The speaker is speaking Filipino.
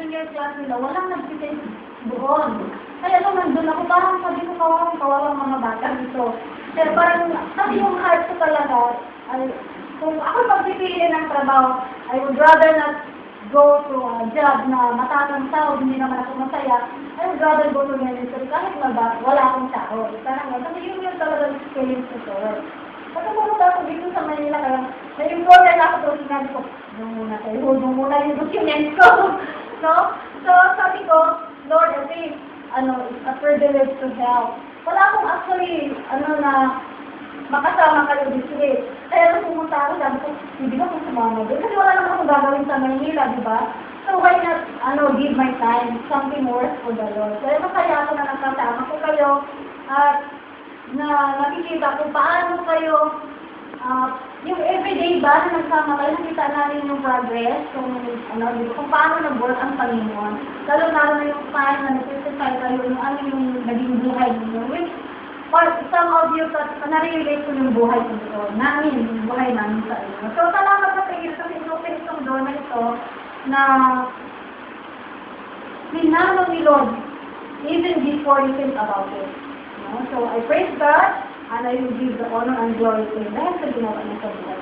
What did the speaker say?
year class nila, walang nag-present doon. Kaya nung nandun ako, parang sabi ko, kawawang mga bata dito. Pero parang, sabi yung heart ko talaga, ay, kung ako pagpipili ng trabaho, I would rather not go to a job na mataas ang sahod, hindi naman ako masaya. I would rather go to ministry kahit wala akong sahod. Parang, sabi yun yung talagang feelings ko to work. At pumunta ako dito sa Manila, kaya na-employer na ako doon, sinabi ko, doon muna yung documents ko. No? So, sabi ko, Lord, I think, it's a privilege to help. Wala akong actually, na makasama kayo this week. Kaya nung pumunta ako, sabi ko, hindi ba kung sumama doon? Kasi wala naman akong gagawin sa Manila, di ba? So, why not, give my time, something worth for the Lord. Kaya masaya ako na nakasama ko kayo, at na nakikita kung paano kayo, yung everyday ba na nagsama kayo, nakita natin yung progress, kung paano nag-work ang Panginoon. Lalo-lalo na yung time na nag-testify kayo, yung naging buhay ninyo. Which, some of you, na-relate ko yung buhay ko ito, yung buhay namin sa inyo. So, salamat sa tingin sa sinupin itong doon na ito, na minano ni Lord, even before you think about it. So, I praise God, and I will give the honor and glory to Him. Dahil sa ginawa niya sa buhay.